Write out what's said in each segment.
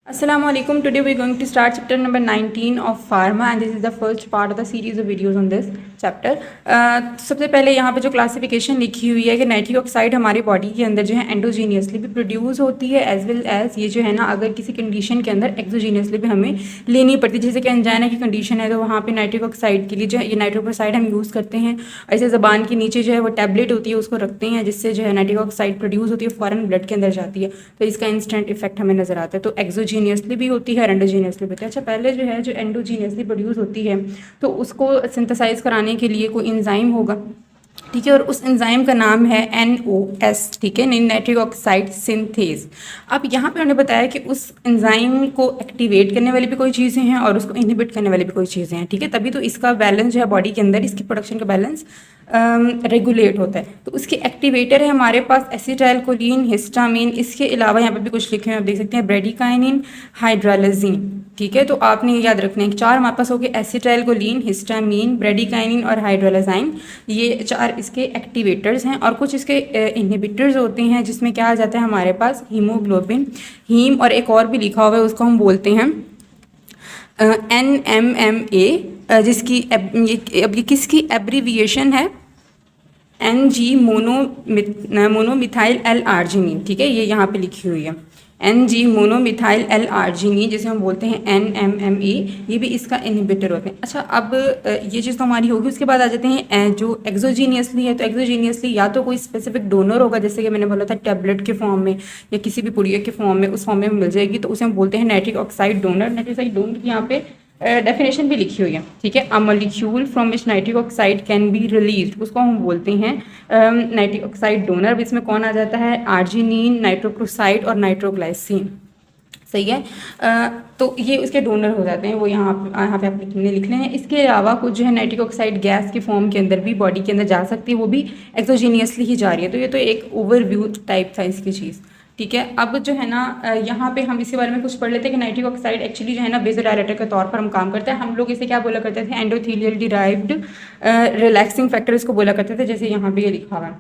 Assalamu alaikum. Today we're going to start chapter number 19 of pharma and this is the first part of the series of videos on this chapter. सबसे पहले यहाँ पे जो classification लिखी हुई है कि नाइट्रिक ऑक्साइड हमारी बॉडी के अंदर जो है एंडोजीनियसली भी प्रोड्यूस होती है एज वेल एज ये जो है ना अगर किसी कंडीशन के अंदर एक्सोजीनियसली भी हमें लेनी पड़ती है। जैसे कि एंजाइना की कंडीशन है तो वहाँ पे नाइट्रिक ऑक्साइड के लिए जो है ये नाइट्रिक ऑक्साइड हम यूज़ करते हैं। ऐसे ज़बान के नीचे जो है वो टैबलेट होती है उसको रखते हैं जिससे जो है नाइट्रिक ऑक्साइड प्रोड्यूस होती है फ़ौरन ब्लड के अंदर जाती है तो इसका इंस्टेंट इफेक्ट हमें नज़र आता है। तो एक्सोजीनियसली भी होती है एंडोजीनियसली भी होती है। अच्छा पहले जो है जो एंडोजीनियसली प्रोड्यूस होती है तो उसको सिंथेसाइज कराने के लिए कोई एंजाइम होगा, ठीक है, और उस एंजाइम का नाम है NOS, ठीक है, नाइट्रिक ऑक्साइड सिंथेज। अब यहाँ पे उन्होंने बताया कि उस एंजाइम को एक्टिवेट करने वाली भी कोई चीज़ें हैं और उसको इनहिबिट करने वाली भी कोई चीज़ें हैं, ठीक है, तभी तो इसका बैलेंस जो है बॉडी के अंदर इसकी प्रोडक्शन का बैलेंस रेगुलेट होता है। तो उसके एक्टिवेटर है हमारे पास एसिटाइलकोलिन, हिस्टामिन, इसके अलावा यहाँ पे भी कुछ लिखे हैं आप देख सकते हैं, ब्रेडिकाइनिन, हाइड्रालाजीन, ठीक है। तो आपने ये याद रखना है कि चार हमारे पास हो गए एसिटाइलकोलिन, हिस्टामिन, ब्रेडिकाइनिन और हाइड्रालाजाइन, ये चार इसके एक्टिवेटर्स हैं। और कुछ इसके इनहिबिटर्स होते हैं जिसमें क्या आ जाता है हमारे पास हीमोग्लोबिन, हीम, और एक और भी लिखा हुआ है उसको हम बोलते हैं NMMA, जिसकी अब ये किसकी एब्रीविएशन है NG मोनोमिथाइल एल आर्जिनिन, ठीक है, ये यहाँ पे लिखी हुई है NG मोनोमिथाइल एल आर्जिनिन जिसे हम बोलते हैं NMMA, ये भी इसका इनहिबिटर होते हैं। अच्छा अब ये चीज़ तो हमारी होगी, उसके बाद आ जाते हैं जो एक्सोजीनियसली है। तो एक्सोजीनियसली या तो कोई स्पेसिफिक डोनर होगा जैसे कि मैंने बोला था टैबलेट के फॉर्म में या किसी भी पुड़िया के फॉर्म में, उस फॉर्म में मिल जाएगी तो उसे हम बोलते हैं nitric oxide donor. Nitric oxide donor की यहाँ पे डेफिनेशन भी लिखी हुई है, ठीक है, a molecule from which nitric oxide can be released, उसको हम बोलते हैं नाइट्रिक ऑक्साइड डोनर। अब इसमें कौन आ जाता है, आर्जिनिन, नाइट्रोक्लोसाइड और नाइट्रोग्लाइसिन, सही है। तो ये उसके डोनर हो जाते हैं, वो यहाँ पे आप लिख लें। इसके अलावा कुछ जो है नाइट्रिक ऑक्साइड गैस के फॉर्म के अंदर भी बॉडी के अंदर जा सकती है, वो भी एक्सोजीनियसली ही जा रही है। तो ये तो एक ओवरव्यू टाइप था इसकी चीज़, ठीक है। अब जो है ना यहाँ पे हम इसी बारे में कुछ पढ़ लेते हैं कि नाइट्रिक ऑक्साइड एक्चुअली जो है ना वेज़ोडाइलेटर के तौर पर हम काम करते हैं। हम लोग इसे क्या बोला करते थे, एंडोथेलियल डिराइव्ड रिलैक्सिंग फैक्टर इसको बोला करते थे, जैसे यहाँ पे ये लिखा हुआ है,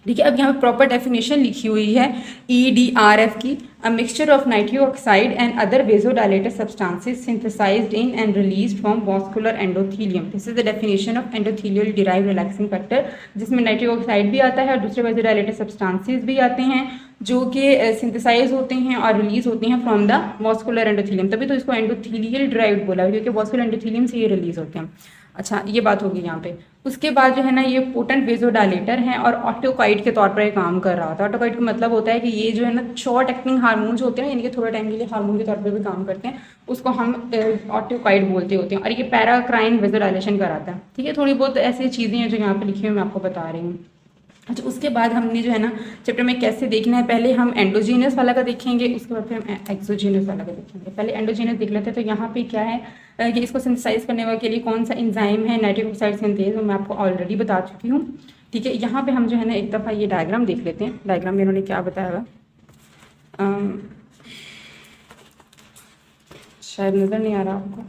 ठीक है। अब यहाँ पे प्रॉपर डेफिनेशन लिखी हुई है EDRF की, a mixture of nitric oxide and other vasodilator substances synthesised in and released from vascular endothelium. This is the definition of endothelial derived relaxing factor, जिसमें नाइट्रिक ऑक्साइड भी आता है और दूसरे वेज़ोडाइलेटर सब्सटेंसेस भी आते हैं जो कि सिंथेसाइज होते हैं और रिलीज होते हैं फ्रॉम द वास्कुलर एंडोथेलियम। तभी तो इसको एंडोथेलियल डिराइव्ड बोला क्योंकि वास्कुलर एंडोथेलियम से ये रिलीज होते हैं। अच्छा ये बात होगी यहाँ पे। उसके बाद जो है ना ये पोटेंट वेज़ोडाइलेटर हैं और ऑटोकाइड के तौर पर ये काम कर रहा होता है। ऑटोकाइड का मतलब होता है कि ये जो है ना शॉर्ट एक्टिंग हार्मोन्स होते हैं, यानी कि थोड़े टाइम के लिए हार्मोन के तौर पर भी काम करते हैं, उसको हम ऑटोकाइड बोलते होते हैं। और ये पैराक्राइन वेज़ोडाइलेशन कराता है, ठीक है। थोड़ी बहुत ऐसी चीज़ें हैं जो यहाँ पे लिखी हुई मैं आपको बता रही हूँ। अच्छा उसके बाद हमने जो है ना चैप्टर में कैसे देखना है, पहले हम एंडोजीनियस वाला का देखेंगे, उसके बाद फिर हम एक्सोजीनियस वाला का देखेंगे। पहले एंडोजीनियस देख लेते हैं। तो यहाँ पे क्या है कि इसको सिंथेसाइज करने के लिए कौन सा एंजाइम है, नाइट्रिक ऑक्साइड सिंथेज, वो मैं आपको ऑलरेडी बता चुकी हूँ, ठीक है। यहाँ पे हम जो है ना एक दफ़ा ये डायग्राम देख लेते हैं। डायग्राम में इन्होंने क्या बताया हुआ, शायद नज़र नहीं आ रहा आपको,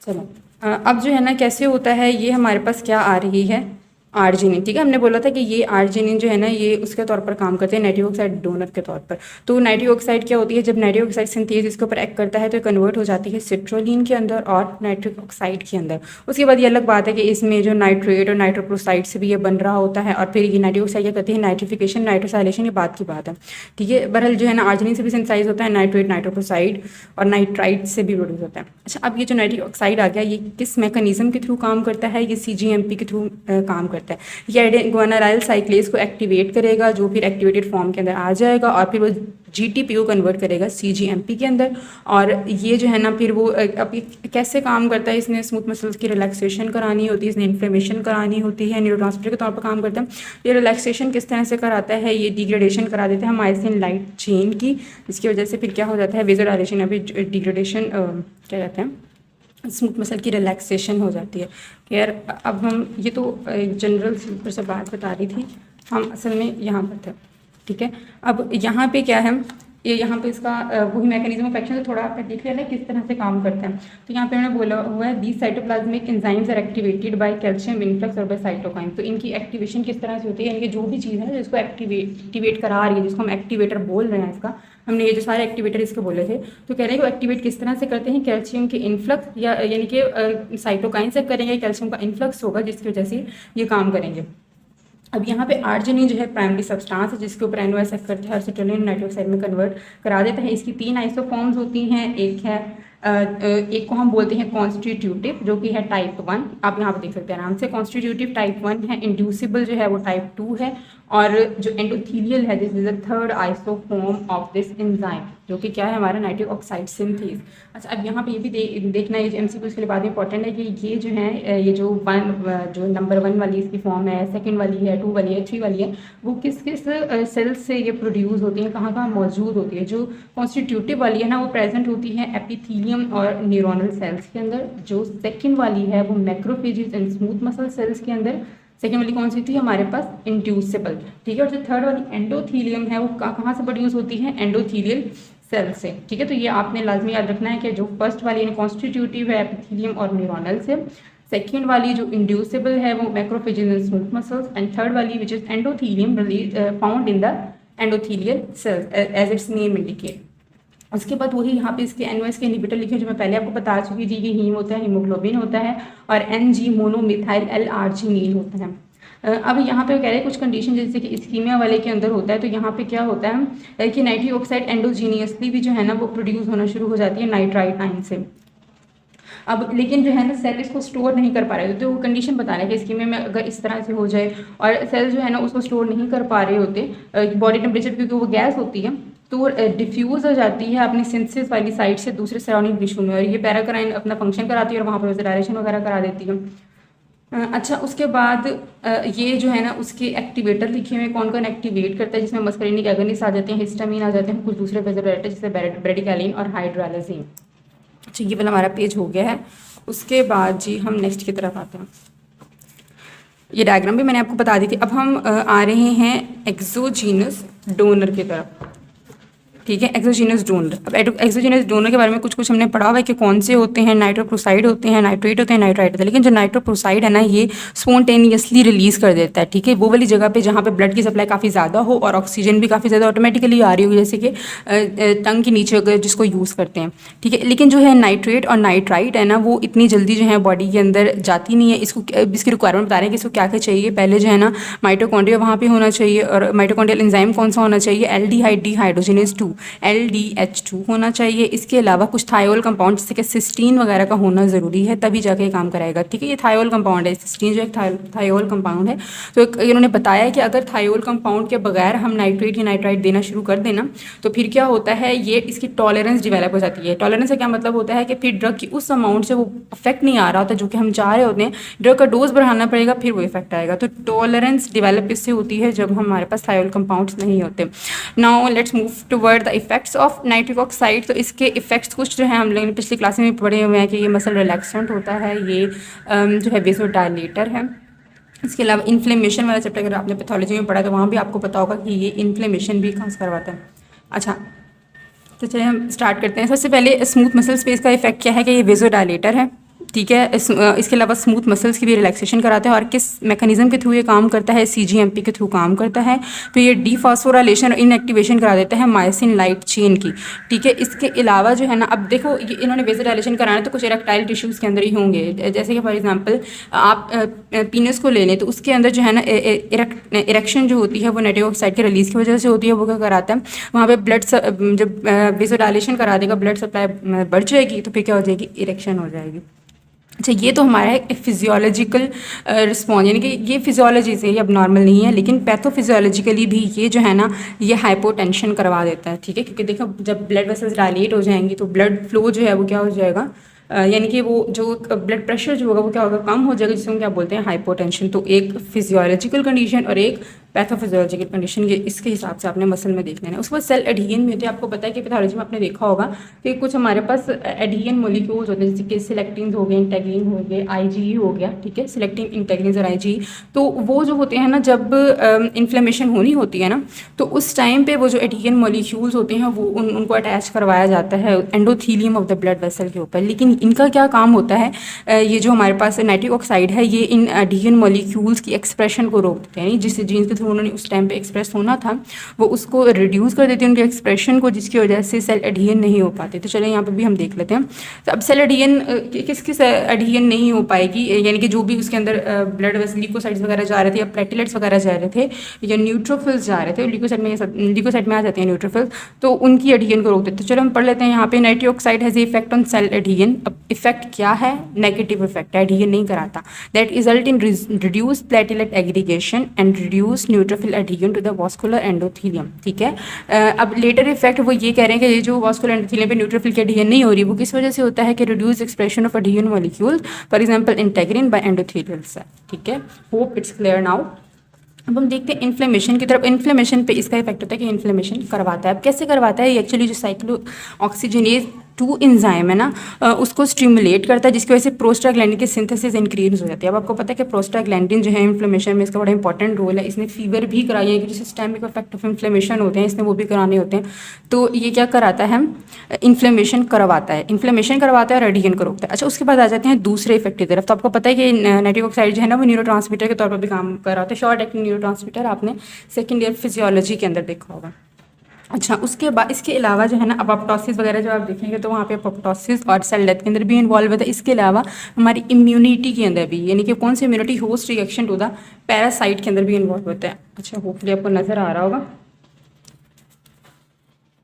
चलो अब जो है ना कैसे होता है, ये हमारे पास क्या आ रही है, आर्जिनिन, ठीक है। हमने बोला था कि ये आर्जिनिन जो है ना ये उसके तौर पर काम करते हैं नाइट्रिक ऑक्साइड डोनर के तौर पर। तो नाइट्रिक ऑक्साइड क्या होती है, जब नाइट्रिक ऑक्साइड सिंथेज इसके ऊपर एक्ट करता है तो कन्वर्ट हो जाती है सिट्रोलिन के अंदर और नाइट्रिक ऑक्साइड के अंदर। उसके बाद ये अलग बात है कि इसमें जो नाइट्रेट और नाइट्रोक्लोसाइड से भी ये बन रहा होता है और फिर ये नाइट्रिक ऑक्साइड क्या करते हैं, नाइट्रिफिकेशन, नाइट्रोसाइलेशन, ये बात की बात है, ठीक है। बहरहाल जो है ना आर्जिनिन से भी सिंथेसाइज होता है नाइट्रेट, नाइट्रोक्लोसाइड और नाइट्राइट से भी प्रोड्यूस होता है। अच्छा अब ये जो नाइट्रिक ऑक्साइड आ गया ये किस मैकेनिज्म के थ्रू काम करता है, ये CGMP के थ्रू काम करता है। ये ग्वानाराइल साइक्लेज को एक्टिवेट करेगा जो फिर एक्टिवेटेड फॉर्म के अंदर आ जाएगा और फिर वो GTP को कन्वर्ट करेगा CGMP के अंदर। और ये जो है ना फिर वो अब कैसे काम करता है, इसने स्मूथ मसल्स की रिलैक्सेशन करानी होती है, इसने इन्फ्लेमेशन करानी होती है, न्यूरोट्रांसमीटर के तौर पर काम करता है। ये रिलैक्सेशन किस तरह से कराता है, ये डिग्रेडेशन करा देता है माइसिन लाइट चेन की, जिसकी वजह से फिर क्या हो जाता है, वेज़ोडाइलेशन, अभी डिग्रेडेशन क्या कहते हैं, स्मूथ मसल की रिलैक्सेशन हो जाती है। यार अब हम ये तो जनरल ऊपर से बात बता रही थी, हम असल में यहाँ पर थे, ठीक है। अब यहाँ पे क्या है, ये यहाँ पे इसका वही मैकेनिज्म ऑफ एक्शन थोड़ा आपका देख लेना किस तरह से काम करता है। तो यहाँ पे उन्होंने बोला हुआ है these cytoplasmic enzymes are activated by calcium influx और बाय साइटोकाइन। तो इनकी एक्टिवेशन किस तरह से होती है, यानी कि जो भी चीज़ है जिसको एक्टिवेट करा रही है, जिसको हम एक्टिवेटर बोल रहे हैं, इसका हमने ये जो सारे एक्टिवेटर इसके बोले थे, तो कह रहे हैं कि वो एक्टिवेट किस तरह से करते हैं, कैल्शियम के इन्फ्लक्स या यानी कि साइटोकाइन से करेंगे, कैल्शियम का इन्फ्लक्स होगा जिसकी वजह से ये काम करेंगे। अब यहाँ पे आर्जिनिन जो है प्राइमरी सब्सटेंस है जिसके ऊपर NO एक्ट करते हैं और एसिटिलीन नाइट्रिक ऑक्साइड में कन्वर्ट करा देता है। इसकी 3 आइसोफॉर्म्स होती हैं। एक को हम बोलते हैं कॉन्स्टिट्यूटिव जो कि है टाइप 1, आप यहाँ पे देख सकते हैं आराम से, कॉन्स्टिट्यूटिव टाइप 1 है। इंड्यूसिबल जो है वो टाइप 2 है, और जो एंडोथीलियल है this is the third isoform of this enzyme जो कि क्या है हमारा नाइट्रिक ऑक्साइड सिंथेज। अच्छा, अब यहाँ पे ये भी देखना है, MCQ के लिए बात इंपॉर्टेंट है कि ये जो है ये जो नंबर 1 वाली इसकी फॉर्म है, सेकंड वाली है, 2 वाली है, 3 वाली है, वो किस किस सेल्स से ये प्रोड्यूस होती हैं, कहाँ कहाँ मौजूद होती है। जो कॉन्स्टिट्यूटिव वाली है ना वो प्रेजेंट होती है एपिथीलियम और न्यूरोनल सेल्स के अंदर। जो सेकेंड वाली है वो macrophages and smooth muscle cells के अंदर। सेकेंड वाली कौन सी थी हमारे पास, इंड्यूसिबल, ठीक है। और जो थर्ड वाली एंडोथीलियम है वो कहाँ से प्रोड्यूस होती है, एंडोथीलियल सेल से, ठीक है। तो ये आपने लाजमी याद रखना है कि जो फर्स्ट वाली कॉन्स्टिट्यूटिव है एपिथीलियम और न्यूरोनल से, सेकेंड वाली जो इंड्यूसिबल है वो macrophages and smooth muscles, and third वाली which is endothelium found in the endothelial cells as its name indicate. उसके बाद वही यहाँ पे इसके NOS के इनहिबिटर लिखे जो मैं पहले आपको बता चुकी थी कि हीम होता है, हीमोग्लोबिन होता है, और NG मोनोमिथाइल L-आर्जिनिन होता है। अब यहाँ पे कह रहे हैं कुछ कंडीशन जैसे कि इस्कीमिया वाले के अंदर होता है, तो यहाँ पे क्या होता है कि नाइट्रिक ऑक्साइड एंडोजीनियसली भी जो है ना वो प्रोड्यूस होना शुरू हो जाती है नाइट्राइट आयन से। अब लेकिन जो है ना सेल इसको स्टोर नहीं कर पा रहे होते, तो वो कंडीशन बता रहे हैं कि इस्कीमिया में अगर इस तरह से हो जाए और सेल जो है ना उसको स्टोर नहीं कर पा रहे होते बॉडी टेम्परेचर, क्योंकि वो गैस होती है तो डिफ्यूज़ हो जाती है अपनी सिंथेसिस वाली साइड से दूसरे सराउंडिंग टिश्यू में, और ये पैराक्राइन अपना फंक्शन कराती है और वहाँ पर वेज़ोडाइलेशन वगैरह करा देती है। अच्छा, उसके बाद ये जो है ना उसके एक्टिवेटर लिखे हुए कौन कौन एक्टिवेट करता है, जिसमें मस्करीनिक एगोनिस्ट आ जाते हैं, हिस्टामिन आ जाते हैं, कुछ दूसरे वेज़ोडाइलेटर जैसे ब्रेडिकालिन और हाइड्रोलाजिन। अच्छा, ये वाला हमारा पेज हो गया है। उसके बाद जी हम नेक्स्ट की तरफ आते हैं। ये डायग्राम भी मैंने आपको बता दी थी। अब हम आ रहे हैं एक्सोजीनस डोनर की तरफ, ठीक है। एक्सोजीनस डोनर, अब एक्सोजीनस डोनर के बारे में कुछ हमने पढ़ा हुआ है कि कौन से होते हैं, नाइट्रोक्लोराइड होते हैं, नाइट्रेट होते हैं, नाइट्राइट होते हैं। लेकिन जो नाइट्रोक्लोराइड है ना ये स्पॉन्टेनियसली रिलीज़ कर देता है, ठीक है। वो वाली जगह पे जहाँ पे ब्लड की सप्लाई काफ़ी ज़्यादा हो और ऑक्सीजन भी काफ़ी ज़्यादा ऑटोमेटिकली आ रही हो, जैसे कि टंग के नीचे अगर जिसको यूज़ करते हैं, ठीक है। लेकिन जो है नाइट्रेट और नाइट्राइट है ना वो इतनी जल्दी जो है बॉडी के अंदर जाती नहीं है। इसकी रिक्वायरमेंट बता रहे हैं कि इसको क्या क्या चाहिए। पहले जो है ना माइटोकॉन्ड्रिया वहाँ पर होना चाहिए, और माइटोकॉन्ड्रियल एंजाइम कौन सा होना चाहिए, एल्डिहाइड डिहाइड्रोजिनेज 2 LDH2 होना चाहिए। इसके अलावा कुछ थायोल कंपाउंड जैसे कि सिस्टीन वगैरह का होना ज़रूरी है, तभी जाके ये काम कराएगा, ठीक है। ये थायोल कंपाउंड है, सिस्टीन जो एक थायोल कंपाउंड है। तो इन्होंने बताया कि अगर थायोल कंपाउंड के बगैर हम नाइट्रेट या नाइट्राइट देना शुरू कर देना तो फिर क्या होता है, ये इसकी टॉलरेंस डिवेलप हो जाती है। टॉलरेंस का क्या मतलब होता है कि फिर ड्रग की उस अमाउंट से वो इफेक्ट नहीं आ रहा होता जो कि हम चाह रहे होते हैं, ड्रग का डोज बढ़ाना पड़ेगा फिर वो इफेक्ट आएगा। तो टॉलरेंस डिवेलप इससे होती है जब हमारे पास थायोल कंपाउंड्स नहीं होते। Now let's move toward the effects of nitric oxide. तो इसके इफेक्ट्स कुछ जो है हम लोगों ने पिछली क्लास में पढ़े हुए हैं कि ये मसल रिलैक्सेंट होता है, ये जो है वेसोडाइलेटर है। इसके अलावा इन्फ्लेमेशन वाला चैप्टर अगर आपने पैथोलॉजी में पढ़ा तो वहाँ भी आपको पता होगा कि ये इन्फ्लेमेशन भी कहाँ से करवाता है। अच्छा, तो चलिए हम स्टार्ट करते हैं। सबसे पहले स्मूथ मसल स्पेस का इफेक्ट क्या है कि ये वेसोडाइलेटर है, ठीक है। इसके अलावा स्मूथ मसल्स की भी रिलैक्सेशन कराता है, और किस मैकेनिज्म के थ्रू ये काम करता है, CGMP के थ्रू काम करता है। तो ये डीफॉस्फोराइलेशन और इनएक्टिवेशन करा देता है मायोसिन लाइट चेन की, ठीक है। इसके अलावा जो है ना, अब देखो ये इन्होंने वेसोडाइलेशन कराना तो कुछ इरेक्टाइल टिश्यूज़ के अंदर ही होंगे, जैसे कि फॉर एग्जांपल आप पीनस को ले लें तो उसके अंदर जो है ना इरेक्शन जो होती है वो नाइट्रिक ऑक्साइड के रिलीज़ की वजह से होती है। वो क्या कराता है, वहाँ पर ब्लड जब वेसोडाइलेशन करा देगा ब्लड सप्लाई बढ़ जाएगी तो फिर क्या हो जाएगी, इरेक्शन हो जाएगी। अच्छा, ये तो हमारा है फिजियोलॉजिकल रिस्पॉन्स, यानी कि ये फिजियोलॉजी से ये अब नॉर्मल नहीं है, लेकिन पैथोफिजियोलॉजिकली भी ये जो है ना ये हाइपोटेंशन करवा देता है, ठीक है। क्योंकि देखो जब ब्लड वेसल्स डायलेट हो जाएंगी तो ब्लड फ्लो जो है वो क्या हो जाएगा, यानी कि वो जो ब्लड प्रेशर जो होगा वो क्या होगा, कम हो जाएगा, जिसको हम क्या बोलते हैं, हाइपोटेंशन। तो एक फिजियोलॉजिकल कंडीशन और एक पैथोफिजियोलॉजिकल कंडीशन, ये इसके हिसाब से आपने मसल में देख लेना है। उसके बाद सेल एडहियन में होते हैं, आपको पता है कि पैथोलॉजी में आपने देखा होगा कि कुछ हमारे पास एडहियन मोलिक्यूल्स होते हैं, जैसे कि सिलेक्टिन हो गए, इंटेग्रिन हो गए, आईजीई हो गया, ठीक है, सिलेक्टिन, इंटेग्रिन और आईजीई। तो वो जो होते हैं ना, जब इन्फ्लेमेशन होनी होती है ना, तो उस टाइम पे वो जो एडहियन मोलिक्यूल्स होते हैं वो उनको अटैच करवाया जाता है endothelium of the blood vessel के ऊपर। लेकिन इनका क्या काम होता है, ये जो हमारे पास नाइट्रिक ऑक्साइड है, ये इन एडहियन मोलिक्यूल्स की एक्सप्रेशन को रोक देते हैं, जिस जीन के थ्रू उन्होंने उस टाइम पे एक्सप्रेस होना था वो उसको रिड्यूस कर देते हैं उनके एक्सप्रेशन को, जिसकी वजह से सेल एडहियन नहीं हो पाते। तो चलिए यहाँ पे भी हम देख लेते हैं। तो अब सेल एडहियन किस एडहियन नहीं हो पाएगी, यानी कि जो भी उसके अंदर ब्लड वेसल ल्यूकोसाइड्स वगैरह जा रहे थे या प्लेटलेट्स वगैरह जा रहे थे या न्यूट्रोफिल्स जा रहे थे, ल्यूकोसाइड में आ जाते हैं न्यूट्रोफिल्स, तो उनकी एडहियन को रोक देते हैं। तो चलो हम पढ़ लेते हैं यहाँ पे, nitric oxide has effect on sale एडहियन। अब इफेक्ट क्या है, नेगेटिव इफेक्ट है, एडहियन नहीं कराता। That result in reduce platelet aggregation and reduce neutrophil adhesion to the vascular endothelium, ठीक है। अब लेटर इफेक्ट वो ये कह रहे हैं कि ये जो वास्कुलर एंडोथीलियम पे न्यूट्रोफिल की एडहियन नहीं हो रही, वो किस वजह से होता है कि reduce expression of adhesion molecule, for example integrin by endothelial cell, ठीक है। Hope it's clear now. अब हम देखते हैं इन्फ्लेमेशन की तरफ। इन्फ्लेमेशन पे इसका इफेक्ट होता है कि इन्फ्लेमेशन करवाता है। अब कैसे करवाता है, ये एक्चुअली जो साइक्लो ऑक्सीजनेज 2 एंजाइम है ना, उसको स्टिमुलेट करता है, जिसकी वजह से प्रोस्टाग्लैंडिन की सिंथेसिस इंक्रीज हो जाती है। अब आपको पता है कि प्रोस्टाग्लैंडिन जो है इन्फ्लेमेशन में इसका बड़ा इंपॉर्टेंट रोल है। इसने फीवर भी कराई है, क्योंकि सिस्टेमिक इफेक्ट ऑफ इन्फ्लेमेशन होते हैं, इसने वो भी कराने होते हैं। तो ये क्या कराता है, इन्फ्लेमेशन करवाता है, इन्फ्लेमेशन करवाता है और एडहियन को रोकता है। अच्छा, उसके बाद आ जाते हैं दूसरे इफेक्ट की तरफ। तो आपको पता है कि नाइट्रिक ऑक्साइड जो है ना, वो न्यूरोट्रांसमीटर के तौर पर भी काम कर रहा होता है, शॉर्ट एक्टिंग न्यूरोट्रांसमीटर, आपने सेकेंड ईयर फिजियोलॉजी के अंदर देखा होगा। अच्छा, उसके बाद इसके अलावा जो है ना, अपोप्टोसिस वगैरह जो आप देखेंगे तो वहाँ पे अपोप्टोसिस और सेल डेथ के अंदर भी इन्वॉल्व होता है। इसके अलावा हमारी इम्यूनिटी के अंदर भी, यानी कि कौन सी immunity, host reaction to the parasite के अंदर भी इन्वॉल्व होता है। अच्छा, होपफुली आपको नज़र आ रहा होगा।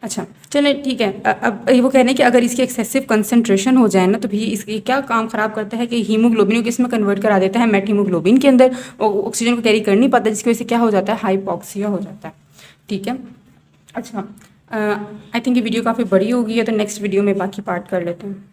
अच्छा चलें, ठीक है। अब वो कह रहे हैं कि अगर इसकी एक्सेसिव कंसंट्रेशन हो जाए ना, तो भी इसकी क्या काम ख़राब करता है कि हीमोग्लोबिन को किसमें कन्वर्ट करा देता है, मेट हीमोग्लोबिन के अंदर। ऑक्सीजन को कैरी कर नहीं पाता, जिसकी वजह से क्या हो जाता है, हाइपोक्सिया हो जाता है, ठीक है। अच्छा, आई थिंक ये वीडियो काफ़ी बड़ी हो गई है, तो नेक्स्ट वीडियो में बाकी पार्ट कर लेते हैं।